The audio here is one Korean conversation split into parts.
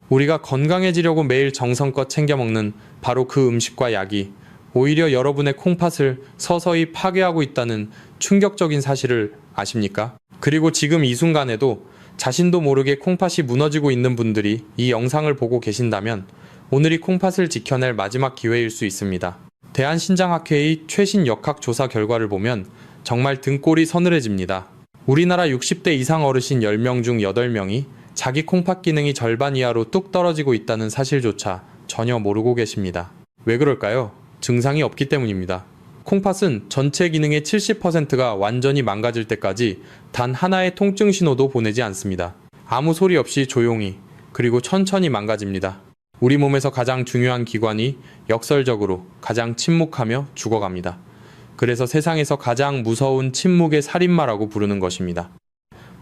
우리가 건강해지려고 매일 정성껏 챙겨 먹는 바로 그 음식과 약이 오히려 여러분의 콩팥을 서서히 파괴하고 있다는 충격적인 사실을 아십니까? 그리고 지금 이 순간에도 자신도 모르게 콩팥이 무너지고 있는 분들이 이 영상을 보고 계신다면 오늘이 콩팥을 지켜낼 마지막 기회일 수 있습니다. 대한신장학회의 최신 역학조사 결과를 보면 정말 등골이 서늘해집니다. 우리나라 60대 이상 어르신 10명 중 8명이 자기 콩팥 기능이 절반 이하로 뚝 떨어지고 있다는 사실조차 전혀 모르고 계십니다. 왜 그럴까요? 증상이 없기 때문입니다. 콩팥은 전체 기능의 70%가 완전히 망가질 때까지 단 하나의 통증 신호도 보내지 않습니다. 아무 소리 없이 조용히 그리고 천천히 망가집니다. 우리 몸에서 가장 중요한 기관이 역설적으로 가장 침묵하며 죽어갑니다. 그래서 세상에서 가장 무서운 침묵의 살인마라고 부르는 것입니다.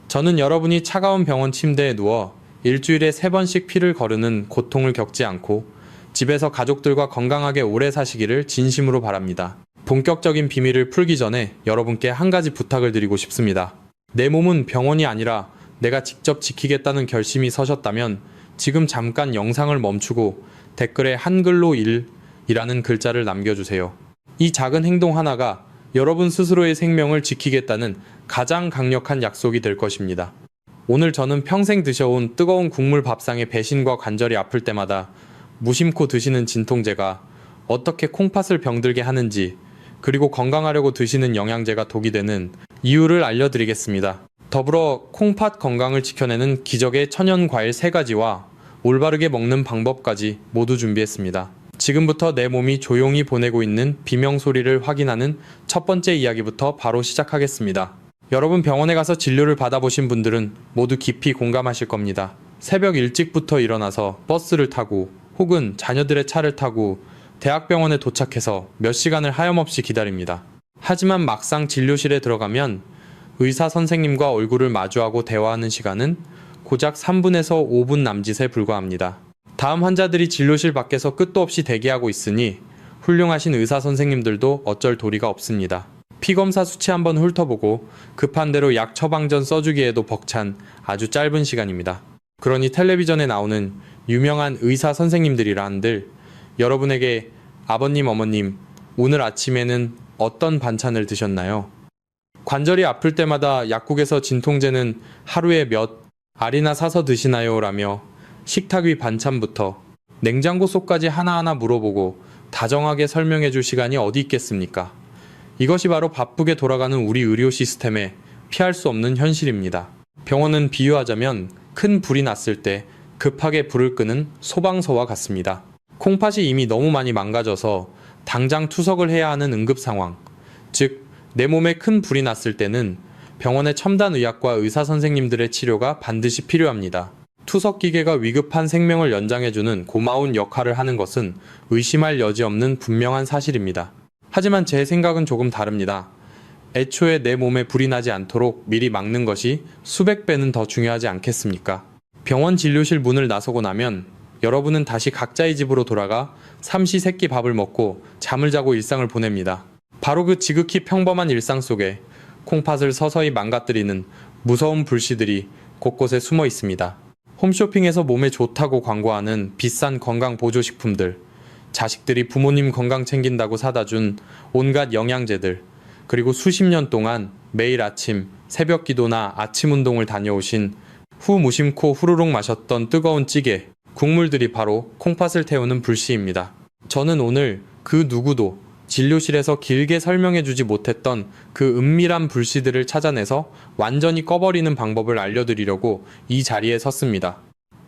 저는 여러분이 차가운 병원 침대에 누워 일주일에 3번씩 피를 거르는 고통을 겪지 않고 집에서 가족들과 건강하게 오래 사시기를 진심으로 바랍니다. 본격적인 비밀을 풀기 전에 여러분께 한 가지 부탁을 드리고 싶습니다. 내 몸은 병원이 아니라 내가 직접 지키겠다는 결심이 서셨다면 지금 잠깐 영상을 멈추고 댓글에 한글로 1이라는 글자를 남겨주세요. 이 작은 행동 하나가 여러분 스스로의 생명을 지키겠다는 가장 강력한 약속이 될 것입니다. 오늘 저는 평생 드셔온 뜨거운 국물 밥상에 배신과 관절이 아플 때마다 무심코 드시는 진통제가 어떻게 콩팥을 병들게 하는지, 그리고 건강하려고 드시는 영양제가 독이 되는 이유를 알려드리겠습니다. 더불어 콩팥 건강을 지켜내는 기적의 천연 과일 3가지와 올바르게 먹는 방법까지 모두 준비했습니다. 지금부터 내 몸이 조용히 보내고 있는 비명 소리를 확인하는 첫 번째 이야기부터 바로 시작하겠습니다. 여러분, 병원에 가서 진료를 받아보신 분들은 모두 깊이 공감하실 겁니다. 새벽 일찍부터 일어나서 버스를 타고 혹은 자녀들의 차를 타고 대학병원에 도착해서 몇 시간을 하염없이 기다립니다. 하지만 막상 진료실에 들어가면 의사 선생님과 얼굴을 마주하고 대화하는 시간은 고작 3분에서 5분 남짓에 불과합니다. 다음 환자들이 진료실 밖에서 끝도 없이 대기하고 있으니 훌륭하신 의사 선생님들도 어쩔 도리가 없습니다. 피검사 수치 한번 훑어보고 급한 대로 약 처방전 써주기에도 벅찬 아주 짧은 시간입니다. 그러니 텔레비전에 나오는 유명한 의사 선생님들이라 한들 여러분에게 아버님, 어머님, 오늘 아침에는 어떤 반찬을 드셨나요? 관절이 아플 때마다 약국에서 진통제는 하루에 몇 알이나 사서 드시나요? 라며 식탁 위 반찬부터 냉장고 속까지 하나하나 물어보고 다정하게 설명해 줄 시간이 어디 있겠습니까? 이것이 바로 바쁘게 돌아가는 우리 의료 시스템의 피할 수 없는 현실입니다. 병원은 비유하자면 큰 불이 났을 때 급하게 불을 끄는 소방서와 같습니다. 콩팥이 이미 너무 많이 망가져서 당장 투석을 해야 하는 응급 상황, 즉 내 몸에 큰 불이 났을 때는 병원의 첨단 의학과 의사 선생님들의 치료가 반드시 필요합니다. 투석 기계가 위급한 생명을 연장해주는 고마운 역할을 하는 것은 의심할 여지 없는 분명한 사실입니다. 하지만 제 생각은 조금 다릅니다. 애초에 내 몸에 불이 나지 않도록 미리 막는 것이 수백 배는 더 중요하지 않겠습니까? 병원 진료실 문을 나서고 나면 여러분은 다시 각자의 집으로 돌아가 삼시세끼 밥을 먹고 잠을 자고 일상을 보냅니다. 바로 그 지극히 평범한 일상 속에 콩팥을 서서히 망가뜨리는 무서운 불씨들이 곳곳에 숨어 있습니다. 홈쇼핑에서 몸에 좋다고 광고하는 비싼 건강 보조식품들, 자식들이 부모님 건강 챙긴다고 사다 준 온갖 영양제들, 그리고 수십 년 동안 매일 아침 새벽 기도나 아침 운동을 다녀오신 후 무심코 후루룩 마셨던 뜨거운 찌개, 국물들이 바로 콩팥을 태우는 불씨입니다. 저는 오늘 그 누구도 진료실에서 길게 설명해주지 못했던 그 은밀한 불씨들을 찾아내서 완전히 꺼버리는 방법을 알려드리려고 이 자리에 섰습니다.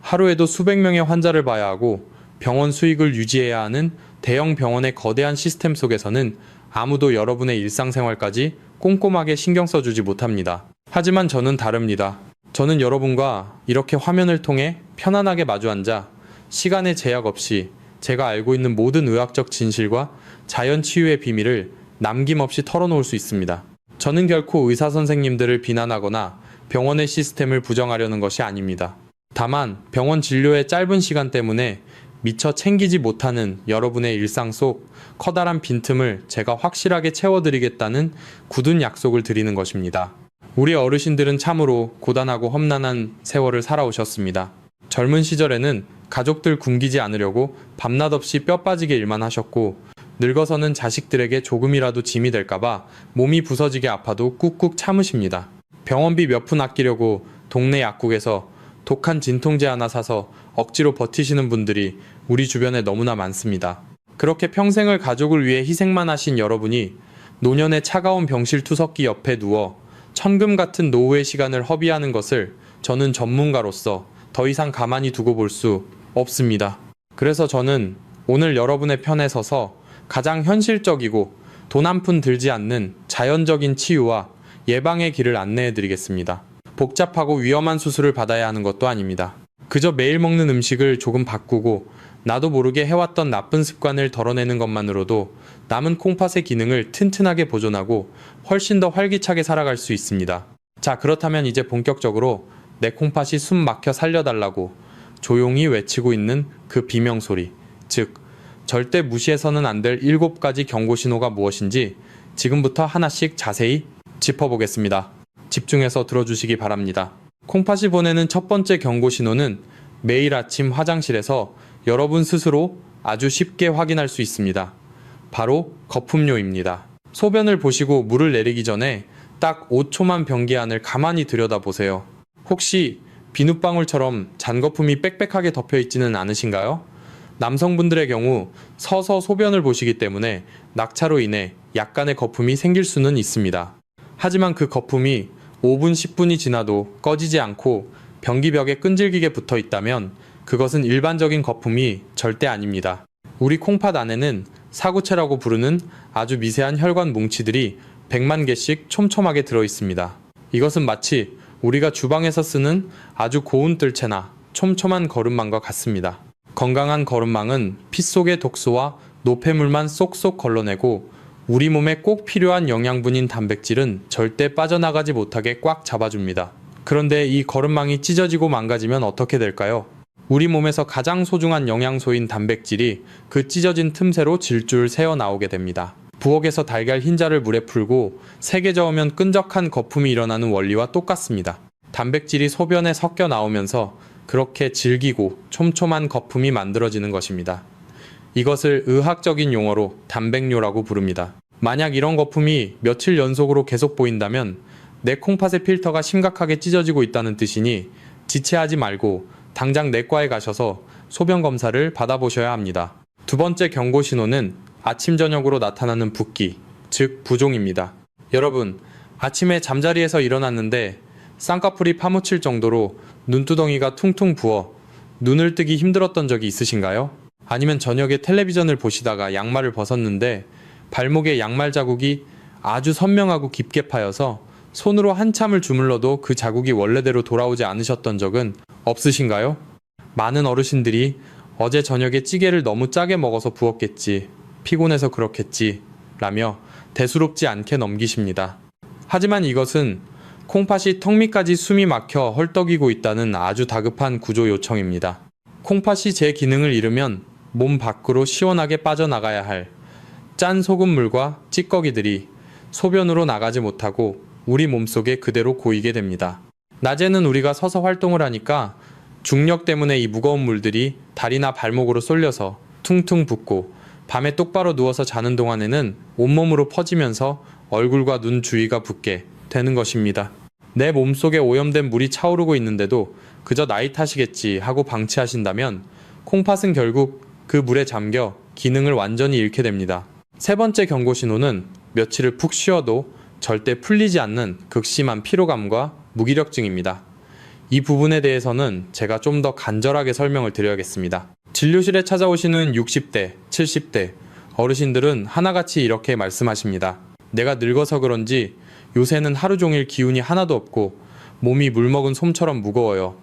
하루에도 수백 명의 환자를 봐야 하고 병원 수익을 유지해야 하는 대형 병원의 거대한 시스템 속에서는 아무도 여러분의 일상생활까지 꼼꼼하게 신경 써주지 못합니다. 하지만 저는 다릅니다. 저는 여러분과 이렇게 화면을 통해 편안하게 마주 앉아 시간의 제약 없이 제가 알고 있는 모든 의학적 진실과 자연 치유의 비밀을 남김없이 털어놓을 수 있습니다. 저는 결코 의사 선생님들을 비난하거나 병원의 시스템을 부정하려는 것이 아닙니다. 다만 병원 진료의 짧은 시간 때문에 미처 챙기지 못하는 여러분의 일상 속 커다란 빈틈을 제가 확실하게 채워드리겠다는 굳은 약속을 드리는 것입니다. 우리 어르신들은 참으로 고단하고 험난한 세월을 살아오셨습니다. 젊은 시절에는 가족들 굶기지 않으려고 밤낮 없이 뼈 빠지게 일만 하셨고, 늙어서는 자식들에게 조금이라도 짐이 될까봐 몸이 부서지게 아파도 꾹꾹 참으십니다. 병원비 몇 푼 아끼려고 동네 약국에서 독한 진통제 하나 사서 억지로 버티시는 분들이 우리 주변에 너무나 많습니다. 그렇게 평생을 가족을 위해 희생만 하신 여러분이 노년의 차가운 병실 투석기 옆에 누워 천금 같은 노후의 시간을 허비하는 것을 저는 전문가로서 더 이상 가만히 두고 볼 수 없습니다. 그래서 저는 오늘 여러분의 편에 서서 가장 현실적이고 돈 한 푼 들지 않는 자연적인 치유와 예방의 길을 안내해 드리겠습니다. 복잡하고 위험한 수술을 받아야 하는 것도 아닙니다. 그저 매일 먹는 음식을 조금 바꾸고 나도 모르게 해왔던 나쁜 습관을 덜어내는 것만으로도 남은 콩팥의 기능을 튼튼하게 보존하고 훨씬 더 활기차게 살아갈 수 있습니다. 자, 그렇다면 이제 본격적으로 내 콩팥이 숨 막혀 살려달라고 조용히 외치고 있는 그 비명소리, 즉 절대 무시해서는 안 될 7가지 경고신호가 무엇인지 지금부터 하나씩 자세히 짚어보겠습니다. 집중해서 들어주시기 바랍니다. 콩팥이 보내는 첫 번째 경고신호는 매일 아침 화장실에서 여러분 스스로 아주 쉽게 확인할 수 있습니다. 바로 거품료입니다. 소변을 보시고 물을 내리기 전에 딱 5초만 변기 안을 가만히 들여다보세요. 혹시 비눗방울처럼 잔거품이 빽빽하게 덮여있지는 않으신가요? 남성분들의 경우 서서 소변을 보시기 때문에 낙차로 인해 약간의 거품이 생길 수는 있습니다. 하지만 그 거품이 5분, 10분이 지나도 꺼지지 않고 변기벽에 끈질기게 붙어 있다면 그것은 일반적인 거품이 절대 아닙니다. 우리 콩팥 안에는 사구체라고 부르는 아주 미세한 혈관 뭉치들이 100만 개씩 촘촘하게 들어 있습니다. 이것은 마치 우리가 주방에서 쓰는 아주 고운 뜰채나 촘촘한 거름망과 같습니다. 건강한 거름망은 피 속의 독소와 노폐물만 쏙쏙 걸러내고 우리 몸에 꼭 필요한 영양분인 단백질은 절대 빠져나가지 못하게 꽉 잡아줍니다. 그런데 이 거름망이 찢어지고 망가지면 어떻게 될까요? 우리 몸에서 가장 소중한 영양소인 단백질이 그 찢어진 틈새로 질줄 새어 나오게 됩니다. 부엌에서 달걀 흰자를 물에 풀고 세게 저으면 끈적한 거품이 일어나는 원리와 똑같습니다. 단백질이 소변에 섞여 나오면서 그렇게 질기고 촘촘한 거품이 만들어지는 것입니다. 이것을 의학적인 용어로 단백뇨라고 부릅니다. 만약 이런 거품이 며칠 연속으로 계속 보인다면 내 콩팥의 필터가 심각하게 찢어지고 있다는 뜻이니 지체하지 말고 당장 내과에 가셔서 소변 검사를 받아보셔야 합니다. 두 번째 경고 신호는 아침 저녁으로 나타나는 붓기, 즉 부종입니다. 여러분, 아침에 잠자리에서 일어났는데 쌍꺼풀이 파묻힐 정도로 눈두덩이가 퉁퉁 부어 눈을 뜨기 힘들었던 적이 있으신가요? 아니면 저녁에 텔레비전을 보시다가 양말을 벗었는데 발목에 양말 자국이 아주 선명하고 깊게 파여서 손으로 한참을 주물러도 그 자국이 원래대로 돌아오지 않으셨던 적은 없으신가요? 많은 어르신들이 어제 저녁에 찌개를 너무 짜게 먹어서 부었겠지, 피곤해서 그렇겠지 라며 대수롭지 않게 넘기십니다. 하지만 이것은 콩팥이 턱 밑까지 숨이 막혀 헐떡이고 있다는 아주 다급한 구조 요청입니다. 콩팥이 제 기능을 잃으면 몸 밖으로 시원하게 빠져나가야 할 짠 소금물과 찌꺼기들이 소변으로 나가지 못하고 우리 몸속에 그대로 고이게 됩니다. 낮에는 우리가 서서 활동을 하니까 중력 때문에 이 무거운 물들이 다리나 발목으로 쏠려서 퉁퉁 붓고 밤에 똑바로 누워서 자는 동안에는 온몸으로 퍼지면서 얼굴과 눈 주위가 붓게 되는 것입니다. 내 몸속에 오염된 물이 차오르고 있는데도 그저 나이 탓이겠지 하고 방치하신다면 콩팥은 결국 그 물에 잠겨 기능을 완전히 잃게 됩니다. 세 번째 경고 신호는 며칠을 푹 쉬어도 절대 풀리지 않는 극심한 피로감과 무기력증입니다. 이 부분에 대해서는 제가 좀 더 간절하게 설명을 드려야겠습니다. 진료실에 찾아오시는 60대, 70대 어르신들은 하나같이 이렇게 말씀하십니다. 내가 늙어서 그런지 요새는 하루 종일 기운이 하나도 없고 몸이 물먹은 솜처럼 무거워요.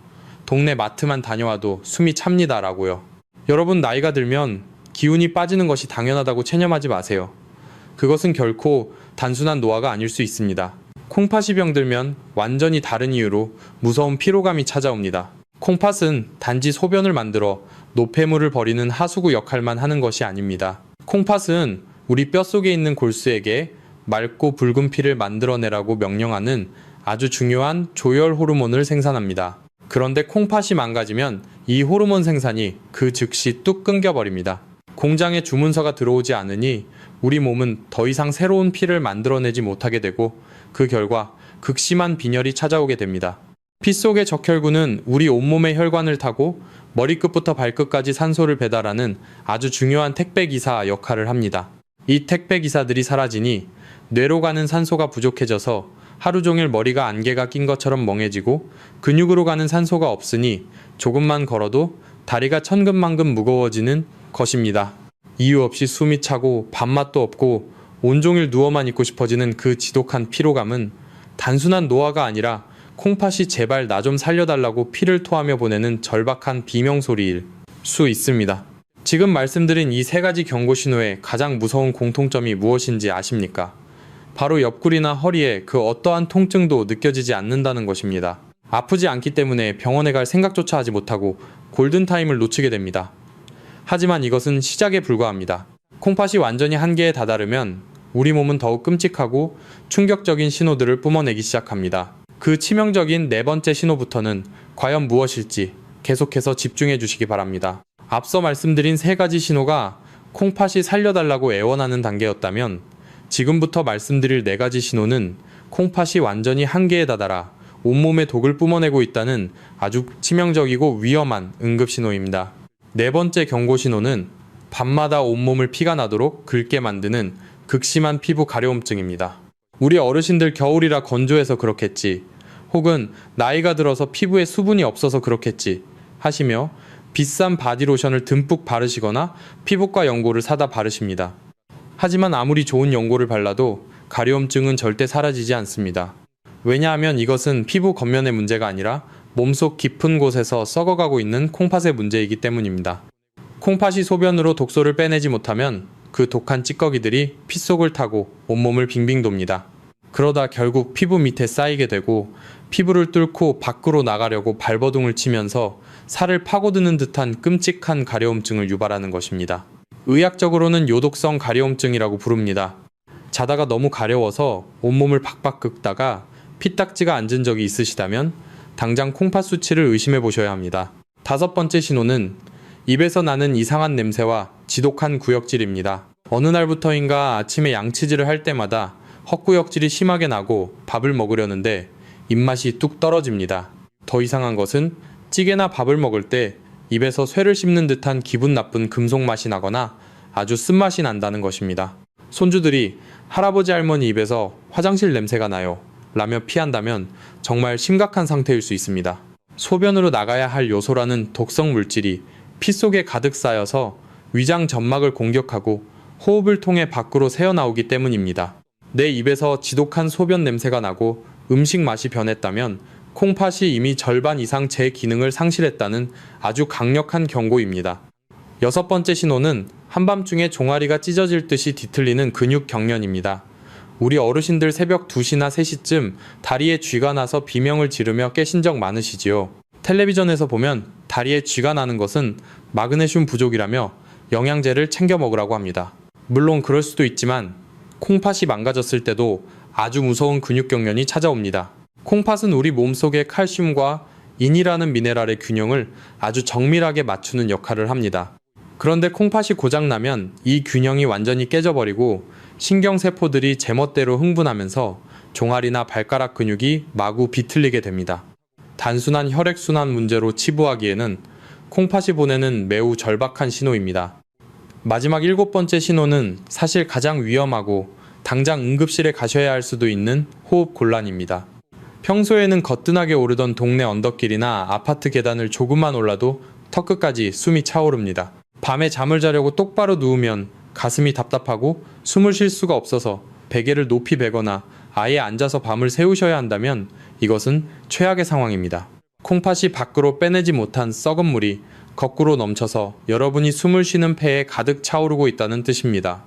동네 마트만 다녀와도 숨이 찹니다 라고요. 여러분, 나이가 들면 기운이 빠지는 것이 당연하다고 체념하지 마세요. 그것은 결코 단순한 노화가 아닐 수 있습니다. 콩팥이 병들면 완전히 다른 이유로 무서운 피로감이 찾아옵니다. 콩팥은 단지 소변을 만들어 노폐물을 버리는 하수구 역할만 하는 것이 아닙니다. 콩팥은 우리 뼛속에 있는 골수에게 맑고 붉은 피를 만들어내라고 명령하는 아주 중요한 조혈 호르몬을 생산합니다. 그런데 콩팥이 망가지면 이 호르몬 생산이 그 즉시 뚝 끊겨버립니다. 공장에 주문서가 들어오지 않으니 우리 몸은 더 이상 새로운 피를 만들어내지 못하게 되고 그 결과 극심한 빈혈이 찾아오게 됩니다. 피 속의 적혈구는 우리 온몸의 혈관을 타고 머리끝부터 발끝까지 산소를 배달하는 아주 중요한 택배기사 역할을 합니다. 이 택배기사들이 사라지니 뇌로 가는 산소가 부족해져서 하루 종일 머리가 안개가 낀 것처럼 멍해지고 근육으로 가는 산소가 없으니 조금만 걸어도 다리가 천근만근 무거워지는 것입니다. 이유 없이 숨이 차고 밥맛도 없고 온종일 누워만 있고 싶어지는 그 지독한 피로감은 단순한 노화가 아니라 콩팥이 제발 나 좀 살려달라고 피를 토하며 보내는 절박한 비명소리일 수 있습니다. 지금 말씀드린 이 세 가지 경고 신호의 가장 무서운 공통점이 무엇인지 아십니까? 바로 옆구리나 허리에 그 어떠한 통증도 느껴지지 않는다는 것입니다. 아프지 않기 때문에 병원에 갈 생각조차 하지 못하고 골든타임을 놓치게 됩니다. 하지만 이것은 시작에 불과합니다. 콩팥이 완전히 한계에 다다르면 우리 몸은 더욱 끔찍하고 충격적인 신호들을 뿜어내기 시작합니다. 그 치명적인 네 번째 신호부터는 과연 무엇일지 계속해서 집중해 주시기 바랍니다. 앞서 말씀드린 세 가지 신호가 콩팥이 살려달라고 애원하는 단계였다면 지금부터 말씀드릴 네 가지 신호는 콩팥이 완전히 한계에 다다라 온몸에 독을 뿜어내고 있다는 아주 치명적이고 위험한 응급신호입니다. 네 번째 경고 신호는 밤마다 온몸을 피가 나도록 긁게 만드는 극심한 피부 가려움증입니다. 우리 어르신들 겨울이라 건조해서 그렇겠지, 혹은 나이가 들어서 피부에 수분이 없어서 그렇겠지 하시며 비싼 바디로션을 듬뿍 바르시거나 피부과 연고를 사다 바르십니다. 하지만 아무리 좋은 연고를 발라도 가려움증은 절대 사라지지 않습니다. 왜냐하면 이것은 피부 겉면의 문제가 아니라 몸속 깊은 곳에서 썩어가고 있는 콩팥의 문제이기 때문입니다. 콩팥이 소변으로 독소를 빼내지 못하면 그 독한 찌꺼기들이 피 속을 타고 온몸을 빙빙 돕니다. 그러다 결국 피부 밑에 쌓이게 되고 피부를 뚫고 밖으로 나가려고 발버둥을 치면서 살을 파고드는 듯한 끔찍한 가려움증을 유발하는 것입니다. 의학적으로는 요독성 가려움증이라고 부릅니다. 자다가 너무 가려워서 온몸을 박박 긁다가 피딱지가 앉은 적이 있으시다면 당장 콩팥 수치를 의심해 보셔야 합니다. 다섯 번째 신호는 입에서 나는 이상한 냄새와 지독한 구역질입니다. 어느 날부터인가 아침에 양치질을 할 때마다 헛구역질이 심하게 나고 밥을 먹으려는데 입맛이 뚝 떨어집니다. 더 이상한 것은 찌개나 밥을 먹을 때 입에서 쇠를 씹는 듯한 기분 나쁜 금속 맛이 나거나 아주 쓴맛이 난다는 것입니다. 손주들이 할아버지 할머니 입에서 화장실 냄새가 나요 라며 피한다면 정말 심각한 상태일 수 있습니다. 소변으로 나가야 할 요소라는 독성 물질이 피 속에 가득 쌓여서 위장 점막을 공격하고 호흡을 통해 밖으로 새어나오기 때문입니다. 내 입에서 지독한 소변 냄새가 나고 음식 맛이 변했다면 콩팥이 이미 절반 이상 제 기능을 상실했다는 아주 강력한 경고입니다. 여섯 번째 신호는 한밤중에 종아리가 찢어질 듯이 뒤틀리는 근육 경련입니다. 우리 어르신들 새벽 2시나 3시쯤 다리에 쥐가 나서 비명을 지르며 깨신 적 많으시지요. 텔레비전에서 보면 다리에 쥐가 나는 것은 마그네슘 부족이라며 영양제를 챙겨 먹으라고 합니다. 물론 그럴 수도 있지만 콩팥이 망가졌을 때도 아주 무서운 근육 경련이 찾아옵니다. 콩팥은 우리 몸속의 칼슘과 인이라는 미네랄의 균형을 아주 정밀하게 맞추는 역할을 합니다. 그런데 콩팥이 고장나면 이 균형이 완전히 깨져버리고 신경세포들이 제멋대로 흥분하면서 종아리나 발가락 근육이 마구 비틀리게 됩니다. 단순한 혈액순환 문제로 치부하기에는 콩팥이 보내는 매우 절박한 신호입니다. 마지막 일곱 번째 신호는 사실 가장 위험하고 당장 응급실에 가셔야 할 수도 있는 호흡 곤란입니다. 평소에는 거뜬하게 오르던 동네 언덕길이나 아파트 계단을 조금만 올라도 턱끝까지 숨이 차오릅니다. 밤에 잠을 자려고 똑바로 누우면 가슴이 답답하고 숨을 쉴 수가 없어서 베개를 높이 베거나 아예 앉아서 밤을 새우셔야 한다면 이것은 최악의 상황입니다. 콩팥이 밖으로 빼내지 못한 썩은 물이 거꾸로 넘쳐서 여러분이 숨을 쉬는 폐에 가득 차오르고 있다는 뜻입니다.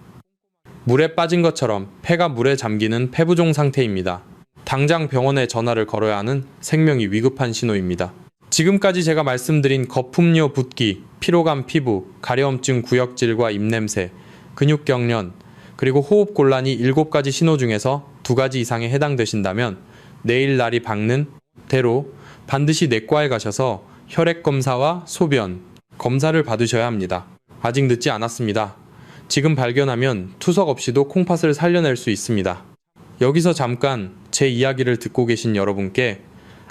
물에 빠진 것처럼 폐가 물에 잠기는 폐부종 상태입니다. 당장 병원에 전화를 걸어야 하는 생명이 위급한 신호입니다. 지금까지 제가 말씀드린 거품료 붓기, 피로감 피부, 가려움증 구역질과 입냄새, 근육경련, 그리고 호흡곤란이 7가지 신호 중에서 2가지 이상에 해당되신다면 내일 날이 밝는 대로 반드시 내과에 가셔서 혈액 검사와 소변 검사를 받으셔야 합니다. 아직 늦지 않았습니다. 지금 발견하면 투석 없이도 콩팥을 살려낼 수 있습니다. 여기서 잠깐 제 이야기를 듣고 계신 여러분께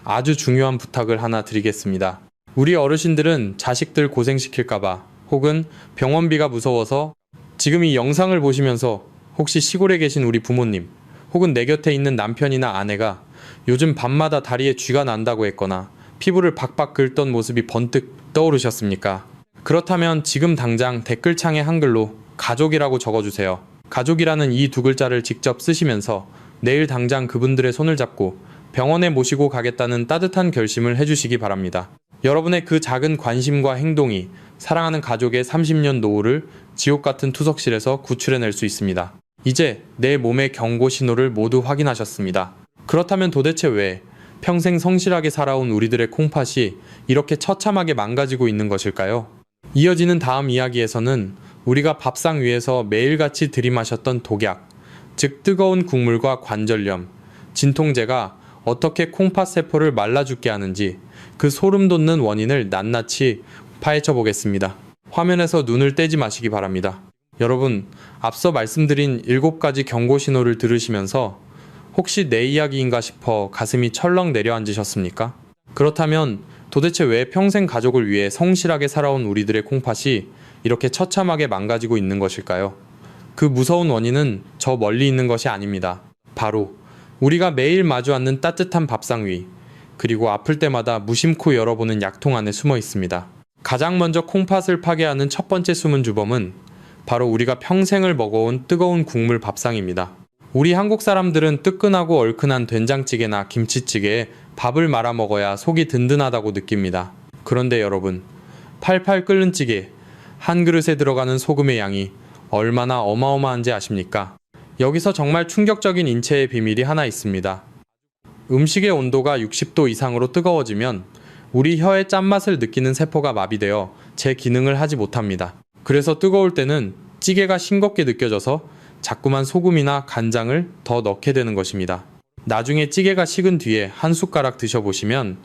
아주 중요한 부탁을 하나 드리겠습니다. 우리 어르신들은 자식들 고생시킬까봐 혹은 병원비가 무서워서 지금 이 영상을 보시면서 혹시 시골에 계신 우리 부모님 혹은 내 곁에 있는 남편이나 아내가 요즘 밤마다 다리에 쥐가 난다고 했거나 피부를 박박 긁던 모습이 번뜩 떠오르셨습니까? 그렇다면 지금 당장 댓글창에 한글로 가족이라고 적어주세요. 가족이라는 이 두 글자를 직접 쓰시면서 내일 당장 그분들의 손을 잡고 병원에 모시고 가겠다는 따뜻한 결심을 해주시기 바랍니다. 여러분의 그 작은 관심과 행동이 사랑하는 가족의 30년 노후를 지옥 같은 투석실에서 구출해낼 수 있습니다. 이제 내 몸의 경고 신호를 모두 확인하셨습니다. 그렇다면 도대체 왜 평생 성실하게 살아온 우리들의 콩팥이 이렇게 처참하게 망가지고 있는 것일까요? 이어지는 다음 이야기에서는 우리가 밥상 위에서 매일같이 들이마셨던 독약, 즉 뜨거운 국물과 관절염, 진통제가 어떻게 콩팥 세포를 말라 죽게 하는지 그 소름 돋는 원인을 낱낱이 파헤쳐 보겠습니다. 화면에서 눈을 떼지 마시기 바랍니다. 여러분, 앞서 말씀드린 7가지 경고 신호를 들으시면서 혹시 내 이야기인가 싶어 가슴이 철렁 내려앉으셨습니까? 그렇다면 도대체 왜 평생 가족을 위해 성실하게 살아온 우리들의 콩팥이 이렇게 처참하게 망가지고 있는 것일까요? 그 무서운 원인은 저 멀리 있는 것이 아닙니다. 바로 우리가 매일 마주 앉는 따뜻한 밥상 위, 그리고 아플 때마다 무심코 열어보는 약통 안에 숨어 있습니다. 가장 먼저 콩팥을 파괴하는 첫 번째 숨은 주범은 바로 우리가 평생을 먹어온 뜨거운 국물 밥상입니다. 우리 한국 사람들은 뜨끈하고 얼큰한 된장찌개나 김치찌개에 밥을 말아 먹어야 속이 든든하다고 느낍니다. 그런데 여러분, 팔팔 끓는 찌개, 한 그릇에 들어가는 소금의 양이 얼마나 어마어마한지 아십니까? 여기서 정말 충격적인 인체의 비밀이 하나 있습니다. 음식의 온도가 60도 이상으로 뜨거워지면 우리 혀의 짠맛을 느끼는 세포가 마비되어 제 기능을 하지 못합니다. 그래서 뜨거울 때는 찌개가 싱겁게 느껴져서 자꾸만 소금이나 간장을 더 넣게 되는 것입니다. 나중에 찌개가 식은 뒤에 한 숟가락 드셔보시면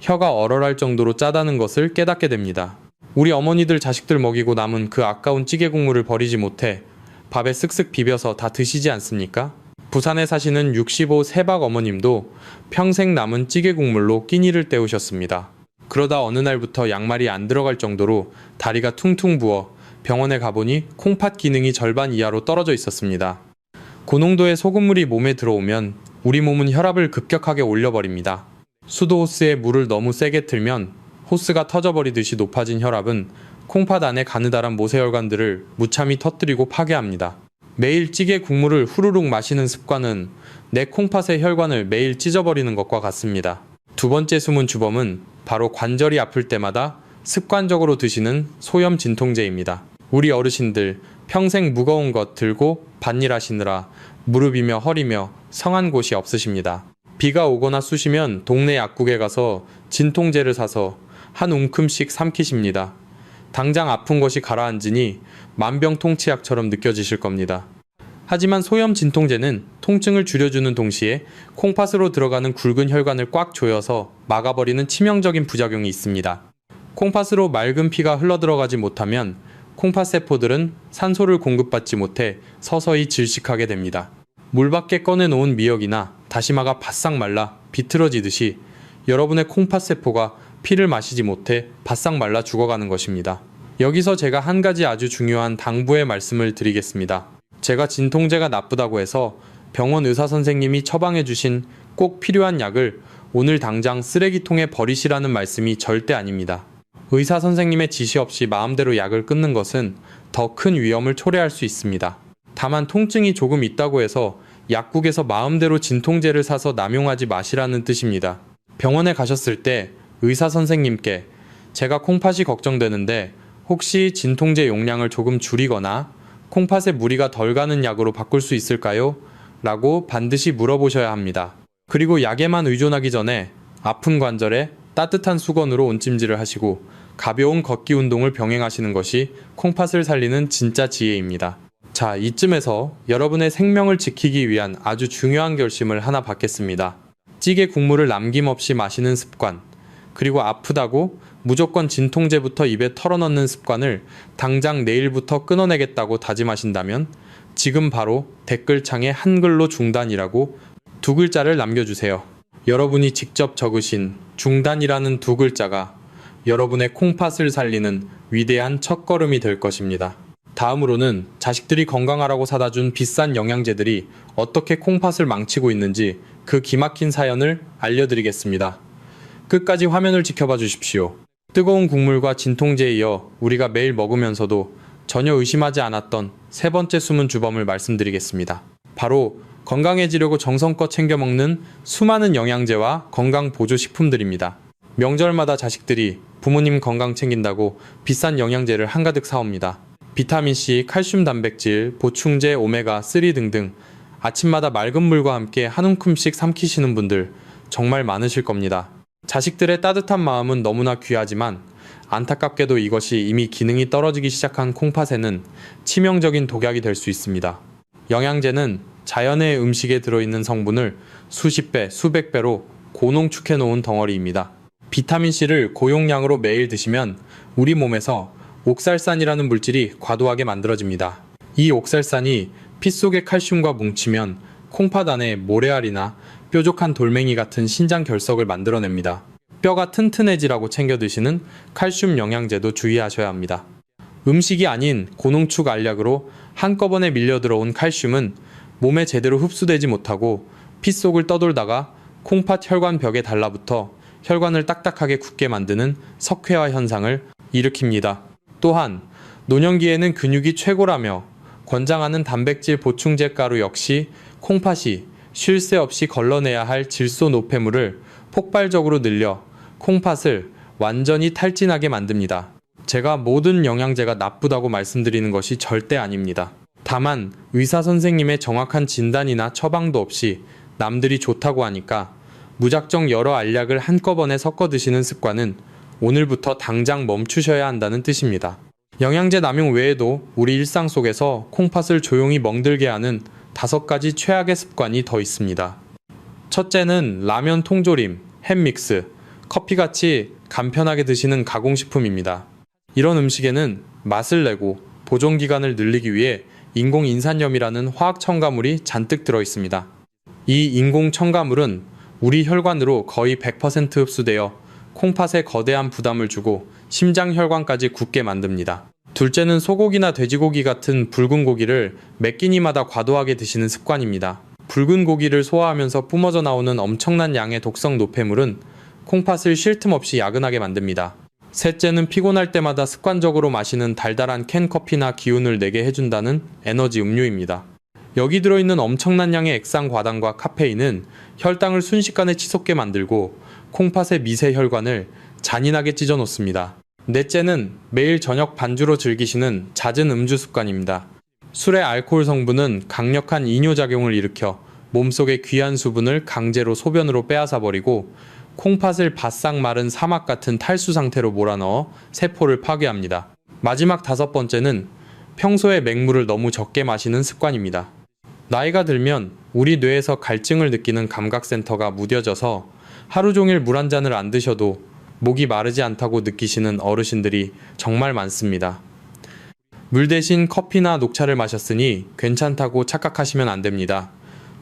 혀가 얼얼할 정도로 짜다는 것을 깨닫게 됩니다. 우리 어머니들 자식들 먹이고 남은 그 아까운 찌개 국물을 버리지 못해 밥에 쓱쓱 비벼서 다 드시지 않습니까? 부산에 사시는 65 세박 어머님도 평생 남은 찌개 국물로 끼니를 때우셨습니다. 그러다 어느 날부터 양말이 안 들어갈 정도로 다리가 퉁퉁 부어 병원에 가보니 콩팥 기능이 절반 이하로 떨어져 있었습니다. 고농도의 소금물이 몸에 들어오면 우리 몸은 혈압을 급격하게 올려버립니다. 수도 호스에 물을 너무 세게 틀면 호스가 터져버리듯이 높아진 혈압은 콩팥 안의 가느다란 모세혈관들을 무참히 터뜨리고 파괴합니다. 매일 찌개 국물을 후루룩 마시는 습관은 내 콩팥의 혈관을 매일 찢어버리는 것과 같습니다. 두 번째 숨은 주범은 바로 관절이 아플 때마다 습관적으로 드시는 소염 진통제입니다. 우리 어르신들 평생 무거운 것 들고 밭일 하시느라 무릎이며 허리며 성한 곳이 없으십니다. 비가 오거나 쑤시면 동네 약국에 가서 진통제를 사서 한 움큼씩 삼키십니다. 당장 아픈 것이 가라앉으니 만병통치약처럼 느껴지실 겁니다. 하지만 소염 진통제는 통증을 줄여주는 동시에 콩팥으로 들어가는 굵은 혈관을 꽉 조여서 막아버리는 치명적인 부작용이 있습니다. 콩팥으로 맑은 피가 흘러들어가지 못하면 콩팥 세포들은 산소를 공급받지 못해 서서히 질식하게 됩니다. 물 밖에 꺼내놓은 미역이나 다시마가 바싹 말라 비틀어지듯이 여러분의 콩팥 세포가 피를 마시지 못해 바싹 말라 죽어가는 것입니다. 여기서 제가 한 가지 아주 중요한 당부의 말씀을 드리겠습니다. 제가 진통제가 나쁘다고 해서 병원 의사 선생님이 처방해 주신 꼭 필요한 약을 오늘 당장 쓰레기통에 버리시라는 말씀이 절대 아닙니다. 의사 선생님의 지시 없이 마음대로 약을 끊는 것은 더 큰 위험을 초래할 수 있습니다. 다만 통증이 조금 있다고 해서 약국에서 마음대로 진통제를 사서 남용하지 마시라는 뜻입니다. 병원에 가셨을 때 의사 선생님께 제가 콩팥이 걱정되는데 혹시 진통제 용량을 조금 줄이거나 콩팥에 무리가 덜 가는 약으로 바꿀 수 있을까요? 라고 반드시 물어보셔야 합니다. 그리고 약에만 의존하기 전에 아픈 관절에 따뜻한 수건으로 온찜질을 하시고 가벼운 걷기 운동을 병행하시는 것이 콩팥을 살리는 진짜 지혜입니다. 자, 이쯤에서 여러분의 생명을 지키기 위한 아주 중요한 결심을 하나 받겠습니다. 찌개 국물을 남김없이 마시는 습관, 그리고 아프다고 무조건 진통제부터 입에 털어넣는 습관을 당장 내일부터 끊어내겠다고 다짐하신다면 지금 바로 댓글창에 한글로 중단이라고 두 글자를 남겨주세요. 여러분이 직접 적으신 중단이라는 두 글자가 여러분의 콩팥을 살리는 위대한 첫걸음이 될 것입니다. 다음으로는 자식들이 건강하라고 사다 준 비싼 영양제들이 어떻게 콩팥을 망치고 있는지 그 기막힌 사연을 알려드리겠습니다. 끝까지 화면을 지켜봐 주십시오. 뜨거운 국물과 진통제에 이어 우리가 매일 먹으면서도 전혀 의심하지 않았던 세 번째 숨은 주범을 말씀드리겠습니다. 바로 건강해지려고 정성껏 챙겨 먹는 수많은 영양제와 건강 보조식품들입니다. 명절마다 자식들이 부모님 건강 챙긴다고 비싼 영양제를 한가득 사옵니다. 비타민C, 칼슘 단백질, 보충제, 오메가3 등등 아침마다 맑은 물과 함께 한 움큼씩 삼키시는 분들 정말 많으실 겁니다. 자식들의 따뜻한 마음은 너무나 귀하지만 안타깝게도 이것이 이미 기능이 떨어지기 시작한 콩팥에는 치명적인 독약이 될 수 있습니다. 영양제는 자연의 음식에 들어있는 성분을 수십 배, 수백 배로 고농축해 놓은 덩어리입니다. 비타민C를 고용량으로 매일 드시면 우리 몸에서 옥살산이라는 물질이 과도하게 만들어집니다. 이 옥살산이 피 속의 칼슘과 뭉치면 콩팥 안에 모래알이나 뾰족한 돌멩이 같은 신장 결석을 만들어냅니다. 뼈가 튼튼해지라고 챙겨 드시는 칼슘 영양제도 주의하셔야 합니다. 음식이 아닌 고농축 알약으로 한꺼번에 밀려 들어온 칼슘은 몸에 제대로 흡수되지 못하고 피 속을 떠돌다가 콩팥 혈관 벽에 달라붙어 혈관을 딱딱하게 굳게 만드는 석회화 현상을 일으킵니다. 또한 노년기에는 근육이 최고라며 권장하는 단백질 보충제 가루 역시 콩팥이 쉴 새 없이 걸러내야 할 질소 노폐물을 폭발적으로 늘려 콩팥을 완전히 탈진하게 만듭니다. 제가 모든 영양제가 나쁘다고 말씀드리는 것이 절대 아닙니다. 다만 의사 선생님의 정확한 진단이나 처방도 없이 남들이 좋다고 하니까 무작정 여러 알약을 한꺼번에 섞어 드시는 습관은 오늘부터 당장 멈추셔야 한다는 뜻입니다. 영양제 남용 외에도 우리 일상 속에서 콩팥을 조용히 멍들게 하는 5가지 최악의 습관이 더 있습니다. 첫째는 라면 통조림, 햄믹스, 커피같이 간편하게 드시는 가공식품입니다. 이런 음식에는 맛을 내고 보존기간을 늘리기 위해 인공인산염이라는 화학 첨가물이 잔뜩 들어 있습니다. 이 인공 첨가물은 우리 혈관으로 거의 100% 흡수되어 콩팥에 거대한 부담을 주고 심장 혈관까지 굳게 만듭니다. 둘째는 소고기나 돼지고기 같은 붉은 고기를 매 끼니마다 과도하게 드시는 습관입니다. 붉은 고기를 소화하면서 뿜어져 나오는 엄청난 양의 독성 노폐물은 콩팥을 쉴 틈 없이 야근하게 만듭니다. 셋째는 피곤할 때마다 습관적으로 마시는 달달한 캔커피나 기운을 내게 해준다는 에너지 음료입니다. 여기 들어있는 엄청난 양의 액상과당과 카페인은 혈당을 순식간에 치솟게 만들고 콩팥의 미세 혈관을 잔인하게 찢어놓습니다. 넷째는 매일 저녁 반주로 즐기시는 잦은 음주 습관입니다. 술의 알코올 성분은 강력한 이뇨작용을 일으켜 몸속의 귀한 수분을 강제로 소변으로 빼앗아버리고 콩팥을 바싹 마른 사막 같은 탈수 상태로 몰아넣어 세포를 파괴합니다. 마지막 5번째는 평소에 맹물을 너무 적게 마시는 습관입니다. 나이가 들면 우리 뇌에서 갈증을 느끼는 감각센터가 무뎌져서 하루 종일 물 한 잔을 안 드셔도 목이 마르지 않다고 느끼시는 어르신들이 정말 많습니다. 물 대신 커피나 녹차를 마셨으니 괜찮다고 착각하시면 안 됩니다.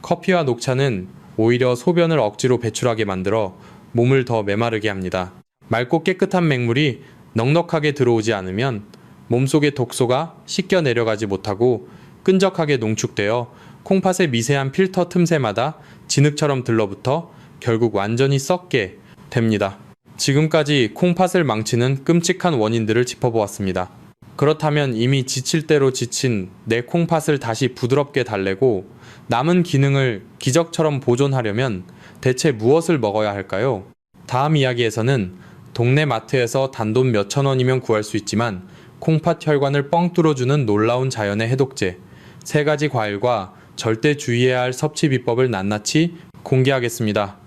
커피와 녹차는 오히려 소변을 억지로 배출하게 만들어 몸을 더 메마르게 합니다. 맑고 깨끗한 맹물이 넉넉하게 들어오지 않으면 몸속의 독소가 씻겨 내려가지 못하고 끈적하게 농축되어 콩팥의 미세한 필터 틈새마다 진흙처럼 들러붙어 결국 완전히 썩게 됩니다. 지금까지 콩팥을 망치는 끔찍한 원인들을 짚어보았습니다. 그렇다면 이미 지칠 대로 지친 내 콩팥을 다시 부드럽게 달래고 남은 기능을 기적처럼 보존하려면 대체 무엇을 먹어야 할까요? 다음 이야기에서는 동네 마트에서 단돈 몇천 원이면 구할 수 있지만 콩팥 혈관을 뻥 뚫어주는 놀라운 자연의 해독제 3가지 과일과 절대 주의해야 할 섭취 비법을 낱낱이 공개하겠습니다.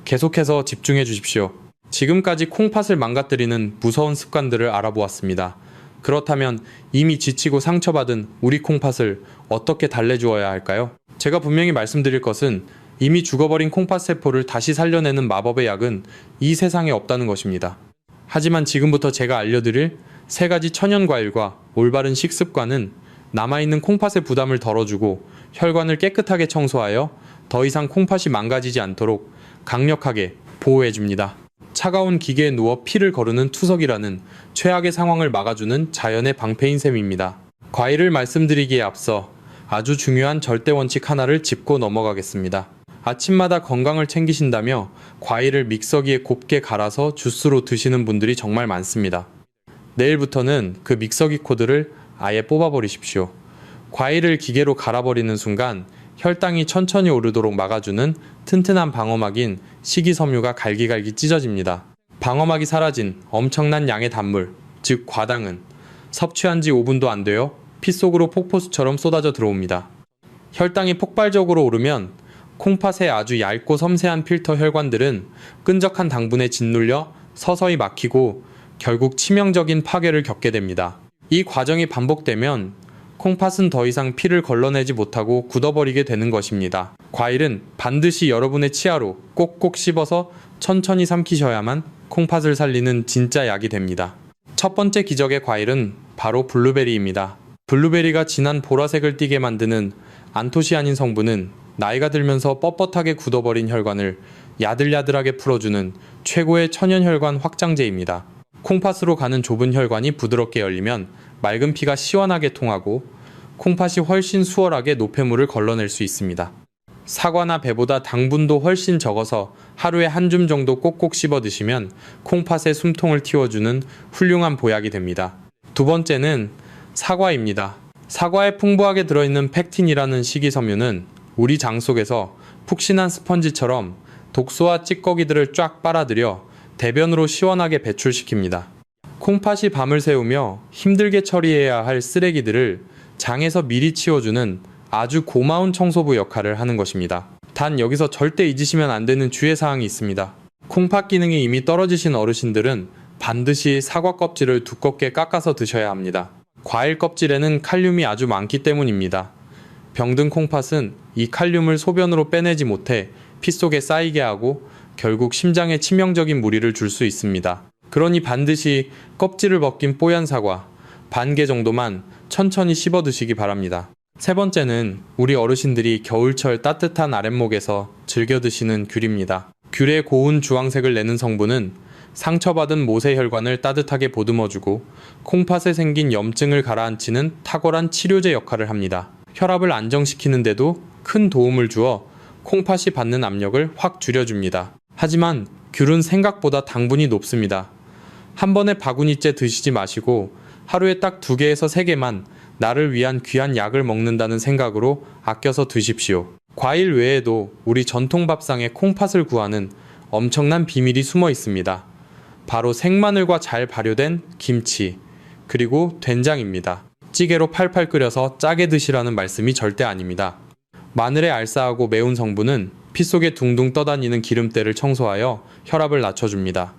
계속해서 집중해 주십시오. 지금까지 콩팥을 망가뜨리는 무서운 습관들을 알아보았습니다. 그렇다면 이미 지치고 상처받은 우리 콩팥을 어떻게 달래주어야 할까요? 제가 분명히 말씀드릴 것은 이미 죽어버린 콩팥 세포를 다시 살려내는 마법의 약은 이 세상에 없다는 것입니다. 하지만 지금부터 제가 알려드릴 3가지 천연과일과 올바른 식습관은 남아있는 콩팥의 부담을 덜어주고 혈관을 깨끗하게 청소하여 더 이상 콩팥이 망가지지 않도록 강력하게 보호해줍니다. 차가운 기계에 누워 피를 거르는 투석이라는 최악의 상황을 막아주는 자연의 방패인 셈입니다. 과일을 말씀드리기에 앞서 아주 중요한 절대 원칙 하나를 짚고 넘어가겠습니다. 아침마다 건강을 챙기신다며 과일을 믹서기에 곱게 갈아서 주스로 드시는 분들이 정말 많습니다. 내일부터는 그 믹서기 코드를 아예 뽑아버리십시오. 과일을 기계로 갈아버리는 순간 혈당이 천천히 오르도록 막아주는 튼튼한 방어막인 식이섬유가 갈기갈기 찢어집니다. 방어막이 사라진 엄청난 양의 단물, 즉 과당은 섭취한 지 5분도 안 되어 피 속으로 폭포수처럼 쏟아져 들어옵니다. 혈당이 폭발적으로 오르면 콩팥의 아주 얇고 섬세한 필터 혈관들은 끈적한 당분에 짓눌려 서서히 막히고 결국 치명적인 파괴를 겪게 됩니다. 이 과정이 반복되면 콩팥은 더 이상 피를 걸러내지 못하고 굳어버리게 되는 것입니다. 과일은 반드시 여러분의 치아로 꼭꼭 씹어서 천천히 삼키셔야만 콩팥을 살리는 진짜 약이 됩니다. 첫 번째 기적의 과일은 바로 블루베리입니다. 블루베리가 진한 보라색을 띠게 만드는 안토시아닌 성분은 나이가 들면서 뻣뻣하게 굳어버린 혈관을 야들야들하게 풀어주는 최고의 천연혈관 확장제입니다. 콩팥으로 가는 좁은 혈관이 부드럽게 열리면 맑은 피가 시원하게 통하고 콩팥이 훨씬 수월하게 노폐물을 걸러낼 수 있습니다. 사과나 배보다 당분도 훨씬 적어서 하루에 한 줌 정도 꼭꼭 씹어 드시면 콩팥의 숨통을 틔워주는 훌륭한 보약이 됩니다. 두 번째는 사과입니다. 사과에 풍부하게 들어있는 팩틴이라는 식이섬유는 우리 장 속에서 푹신한 스펀지처럼 독소와 찌꺼기들을 쫙 빨아들여 대변으로 시원하게 배출시킵니다. 콩팥이 밤을 새우며 힘들게 처리해야 할 쓰레기들을 장에서 미리 치워주는 아주 고마운 청소부 역할을 하는 것입니다. 단 여기서 절대 잊으시면 안 되는 주의사항이 있습니다. 콩팥 기능이 이미 떨어지신 어르신들은 반드시 사과 껍질을 두껍게 깎아서 드셔야 합니다. 과일 껍질에는 칼륨이 아주 많기 때문입니다. 병든 콩팥은 이 칼륨을 소변으로 빼내지 못해 피 속에 쌓이게 하고 결국 심장에 치명적인 무리를 줄 수 있습니다. 그러니 반드시 껍질을 벗긴 뽀얀 사과 반 개 정도만 천천히 씹어 드시기 바랍니다. 세 번째는 우리 어르신들이 겨울철 따뜻한 아랫목에서 즐겨 드시는 귤입니다. 귤의 고운 주황색을 내는 성분은 상처받은 모세혈관을 따뜻하게 보듬어주고 콩팥에 생긴 염증을 가라앉히는 탁월한 치료제 역할을 합니다. 혈압을 안정시키는데도 큰 도움을 주어 콩팥이 받는 압력을 확 줄여줍니다. 하지만 귤은 생각보다 당분이 높습니다. 한 번에 바구니째 드시지 마시고 하루에 딱 2개에서 3개만 나를 위한 귀한 약을 먹는다는 생각으로 아껴서 드십시오. 과일 외에도 우리 전통 밥상에 콩팥을 구하는 엄청난 비밀이 숨어 있습니다. 바로 생마늘과 잘 발효된 김치, 그리고 된장입니다. 찌개로 팔팔 끓여서 짜게 드시라는 말씀이 절대 아닙니다. 마늘의 알싸하고 매운 성분은 피 속에 둥둥 떠다니는 기름때를 청소하여 혈압을 낮춰줍니다.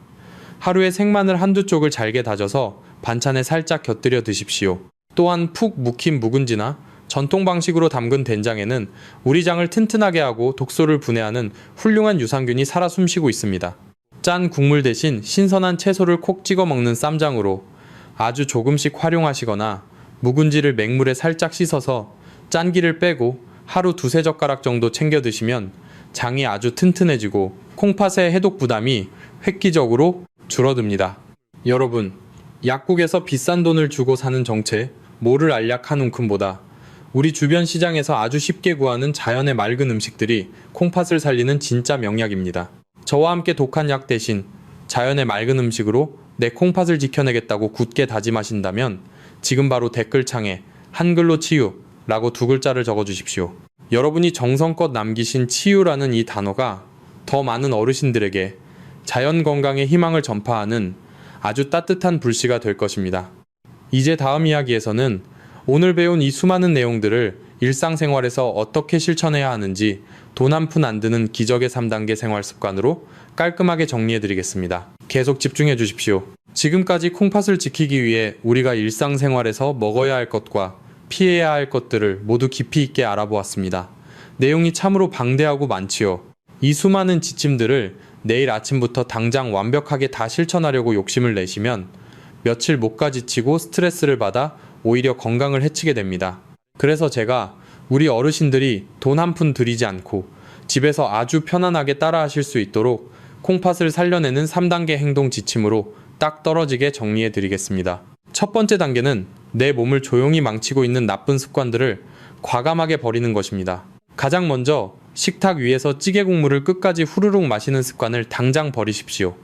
하루에 생마늘 한두 쪽을 잘게 다져서 반찬에 살짝 곁들여 드십시오. 또한 푹 묵힌 묵은지나 전통 방식으로 담근 된장에는 우리 장을 튼튼하게 하고 독소를 분해하는 훌륭한 유산균이 살아 숨쉬고 있습니다. 짠 국물 대신 신선한 채소를 콕 찍어 먹는 쌈장으로 아주 조금씩 활용하시거나 묵은지를 맹물에 살짝 씻어서 짠기를 빼고 하루 2-3젓가락 정도 챙겨 드시면 장이 아주 튼튼해지고 콩팥의 해독 부담이 획기적으로 줄어듭니다. 여러분, 약국에서 비싼 돈을 주고 사는 정체, 모를 알약 한 움큼보다 우리 주변 시장에서 아주 쉽게 구하는 자연의 맑은 음식들이 콩팥을 살리는 진짜 명약입니다. 저와 함께 독한 약 대신 자연의 맑은 음식으로 내 콩팥을 지켜내겠다고 굳게 다짐하신다면 지금 바로 댓글창에 한글로 치유라고 2글자를 적어주십시오. 여러분이 정성껏 남기신 치유라는 이 단어가 더 많은 어르신들에게 자연 건강의 희망을 전파하는 아주 따뜻한 불씨가 될 것입니다. 이제 다음 이야기에서는 오늘 배운 이 수많은 내용들을 일상생활에서 어떻게 실천해야 하는지 돈 한 푼 안 드는 기적의 3단계 생활 습관으로 깔끔하게 정리해드리겠습니다. 계속 집중해 주십시오. 지금까지 콩팥을 지키기 위해 우리가 일상생활에서 먹어야 할 것과 피해야 할 것들을 모두 깊이 있게 알아보았습니다. 내용이 참으로 방대하고 많지요. 이 수많은 지침들을 내일 아침부터 당장 완벽하게 다 실천하려고 욕심을 내시면 며칠 못 가 지치고 스트레스를 받아 오히려 건강을 해치게 됩니다. 그래서 제가 우리 어르신들이 돈 한 푼 들이지 않고 집에서 아주 편안하게 따라 하실 수 있도록 콩팥을 살려내는 3단계 행동 지침으로 딱 떨어지게 정리해 드리겠습니다. 첫 번째 단계는 내 몸을 조용히 망치고 있는 나쁜 습관들을 과감하게 버리는 것입니다. 가장 먼저 식탁 위에서 찌개 국물을 끝까지 후루룩 마시는 습관을 당장 버리십시오.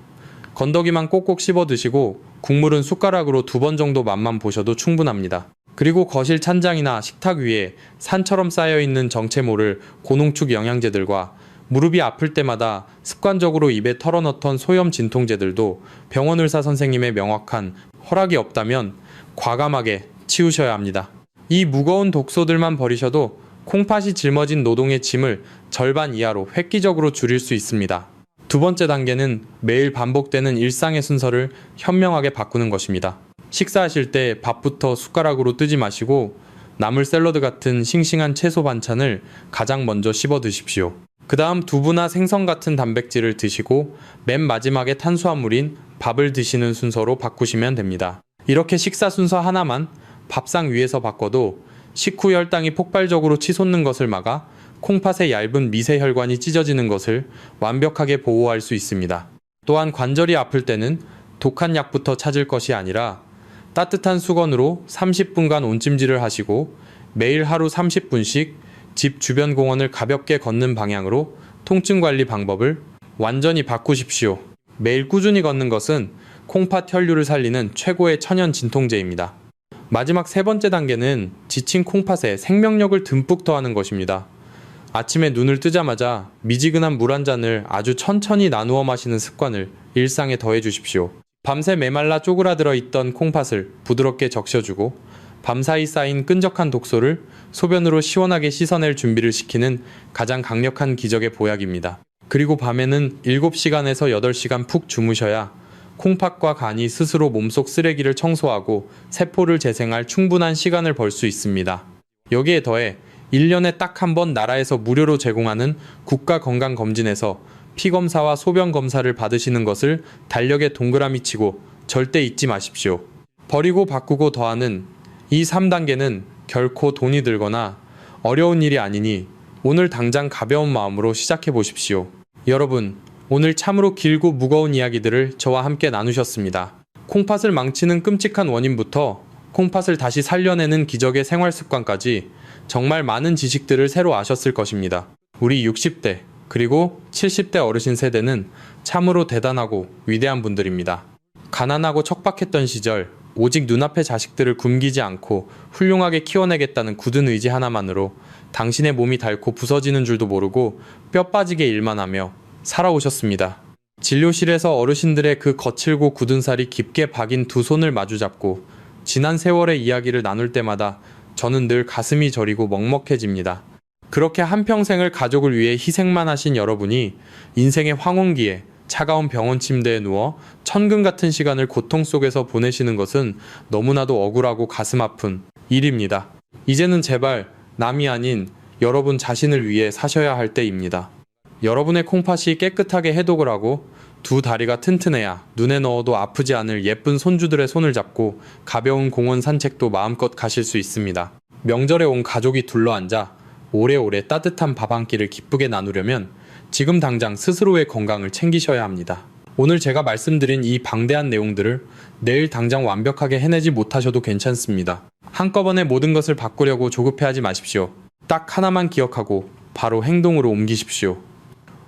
건더기만 꼭꼭 씹어 드시고 국물은 숟가락으로 2번 정도 맛만 보셔도 충분합니다. 그리고 거실 찬장이나 식탁 위에 산처럼 쌓여있는 정체모를 고농축 영양제들과 무릎이 아플 때마다 습관적으로 입에 털어넣던 소염 진통제들도 병원 의사 선생님의 명확한 허락이 없다면 과감하게 치우셔야 합니다. 이 무거운 독소들만 버리셔도 콩팥이 짊어진 노동의 짐을 절반 이하로 획기적으로 줄일 수 있습니다. 두 번째 단계는 매일 반복되는 일상의 순서를 현명하게 바꾸는 것입니다. 식사하실 때 밥부터 숟가락으로 뜨지 마시고 나물 샐러드 같은 싱싱한 채소 반찬을 가장 먼저 씹어 드십시오. 그 다음 두부나 생선 같은 단백질을 드시고 맨 마지막에 탄수화물인 밥을 드시는 순서로 바꾸시면 됩니다. 이렇게 식사 순서 하나만 밥상 위에서 바꿔도 식후 혈당이 폭발적으로 치솟는 것을 막아 콩팥의 얇은 미세혈관이 찢어지는 것을 완벽하게 보호할 수 있습니다. 또한 관절이 아플 때는 독한 약부터 찾을 것이 아니라 따뜻한 수건으로 30분간 온찜질을 하시고 매일 하루 30분씩 집 주변 공원을 가볍게 걷는 방향으로 통증 관리 방법을 완전히 바꾸십시오. 매일 꾸준히 걷는 것은 콩팥 혈류를 살리는 최고의 천연 진통제입니다. 마지막 세 번째 단계는 지친 콩팥에 생명력을 듬뿍 더하는 것입니다. 아침에 눈을 뜨자마자 미지근한 물 한 잔을 아주 천천히 나누어 마시는 습관을 일상에 더해 주십시오. 밤새 메말라 쪼그라들어 있던 콩팥을 부드럽게 적셔주고 밤사이 쌓인 끈적한 독소를 소변으로 시원하게 씻어낼 준비를 시키는 가장 강력한 기적의 보약입니다. 그리고 밤에는 7시간에서 8시간 푹 주무셔야 콩팥과 간이 스스로 몸속 쓰레기를 청소하고 세포를 재생할 충분한 시간을 벌 수 있습니다. 여기에 더해 1년에 딱 한 번 나라에서 무료로 제공하는 국가건강검진에서 피검사와 소변검사를 받으시는 것을 달력에 동그라미 치고 절대 잊지 마십시오. 버리고 바꾸고 더하는 이 3단계는 결코 돈이 들거나 어려운 일이 아니니 오늘 당장 가벼운 마음으로 시작해 보십시오. 여러분, 오늘 참으로 길고 무거운 이야기들을 저와 함께 나누셨습니다. 콩팥을 망치는 끔찍한 원인부터 콩팥을 다시 살려내는 기적의 생활 습관까지 정말 많은 지식들을 새로 아셨을 것입니다. 우리 60대 그리고 70대 어르신 세대는 참으로 대단하고 위대한 분들입니다. 가난하고 척박했던 시절 오직 눈앞의 자식들을 굶기지 않고 훌륭하게 키워내겠다는 굳은 의지 하나만으로 당신의 몸이 닳고 부서지는 줄도 모르고 뼈 빠지게 일만 하며 살아오셨습니다. 진료실에서 어르신들의 그 거칠고 굳은 살이 깊게 박인 두 손을 마주잡고 지난 세월의 이야기를 나눌 때마다 저는 늘 가슴이 저리고 먹먹해집니다. 그렇게 한평생을 가족을 위해 희생만 하신 여러분이 인생의 황혼기에 차가운 병원 침대에 누워 천금 같은 시간을 고통 속에서 보내시는 것은 너무나도 억울하고 가슴 아픈 일입니다. 이제는 제발 남이 아닌 여러분 자신을 위해 사셔야 할 때입니다. 여러분의 콩팥이 깨끗하게 해독을 하고 두 다리가 튼튼해야 눈에 넣어도 아프지 않을 예쁜 손주들의 손을 잡고 가벼운 공원 산책도 마음껏 가실 수 있습니다. 명절에 온 가족이 둘러앉아 오래오래 따뜻한 밥 한 끼를 기쁘게 나누려면 지금 당장 스스로의 건강을 챙기셔야 합니다. 오늘 제가 말씀드린 이 방대한 내용들을 내일 당장 완벽하게 해내지 못하셔도 괜찮습니다. 한꺼번에 모든 것을 바꾸려고 조급해하지 마십시오. 딱 하나만 기억하고 바로 행동으로 옮기십시오.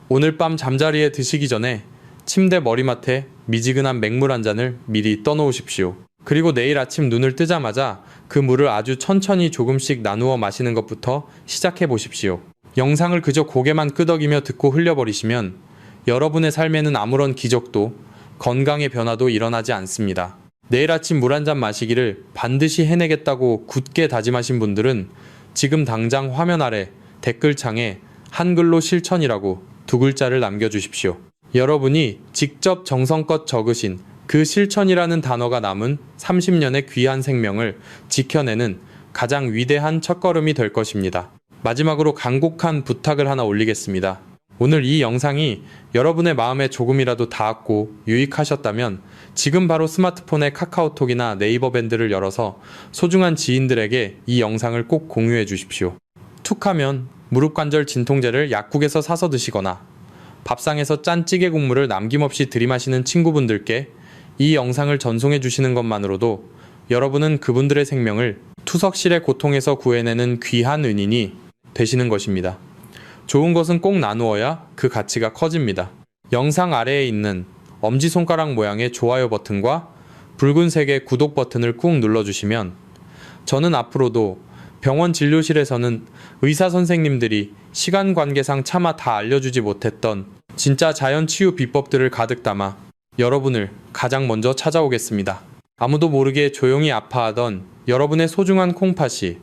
오늘 밤 잠자리에 드시기 전에 침대 머리맡에 미지근한 맹물 한 잔을 미리 떠놓으십시오. 그리고 내일 아침 눈을 뜨자마자 그 물을 아주 천천히 조금씩 나누어 마시는 것부터 시작해 보십시오. 영상을 그저 고개만 끄덕이며 듣고 흘려버리시면 여러분의 삶에는 아무런 기적도 건강의 변화도 일어나지 않습니다. 내일 아침 물 한 잔 마시기를 반드시 해내겠다고 굳게 다짐하신 분들은 지금 당장 화면 아래 댓글창에 한글로 실천이라고 2글자를 남겨주십시오. 여러분이 직접 정성껏 적으신 그 실천이라는 단어가 남은 30년의 귀한 생명을 지켜내는 가장 위대한 첫걸음이 될 것입니다. 마지막으로 간곡한 부탁을 하나 올리겠습니다. 오늘 이 영상이 여러분의 마음에 조금이라도 닿았고 유익하셨다면 지금 바로 스마트폰의 카카오톡이나 네이버 밴드를 열어서 소중한 지인들에게 이 영상을 꼭 공유해 주십시오. 툭하면 무릎관절 진통제를 약국에서 사서 드시거나 밥상에서 짠 찌개 국물을 남김없이 들이마시는 친구분들께 이 영상을 전송해 주시는 것만으로도 여러분은 그분들의 생명을 투석실의 고통에서 구해내는 귀한 은인이 되시는 것입니다. 좋은 것은 꼭 나누어야 그 가치가 커집니다. 영상 아래에 있는 엄지손가락 모양의 좋아요 버튼과 붉은색의 구독 버튼을 꾹 눌러주시면 저는 앞으로도 병원 진료실에서는 의사 선생님들이 시간 관계상 차마 다 알려주지 못했던 진짜 자연치유 비법들을 가득 담아 여러분을 가장 먼저 찾아오겠습니다. 아무도 모르게 조용히 아파하던 여러분의 소중한 콩팥이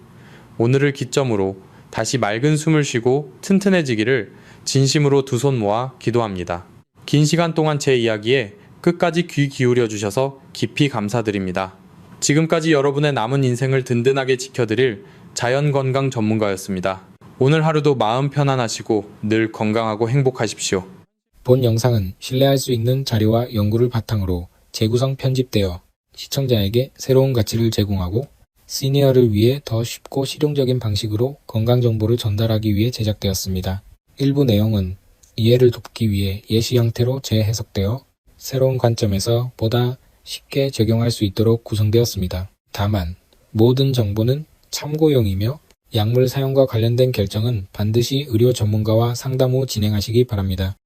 오늘을 기점으로 다시 맑은 숨을 쉬고 튼튼해지기를 진심으로 두 손 모아 기도합니다. 긴 시간 동안 제 이야기에 끝까지 귀 기울여 주셔서 깊이 감사드립니다. 지금까지 여러분의 남은 인생을 든든하게 지켜드릴 자연건강 전문가였습니다. 오늘 하루도 마음 편안하시고 늘 건강하고 행복하십시오. 본 영상은 신뢰할 수 있는 자료와 연구를 바탕으로 재구성 편집되어 시청자에게 새로운 가치를 제공하고 시니어를 위해 더 쉽고 실용적인 방식으로 건강정보를 전달하기 위해 제작되었습니다. 일부 내용은 이해를 돕기 위해 예시 형태로 재해석되어 새로운 관점에서 보다 쉽게 적용할 수 있도록 구성되었습니다. 다만 모든 정보는 참고용이며 약물 사용과 관련된 결정은 반드시 의료 전문가와 상담 후 진행하시기 바랍니다.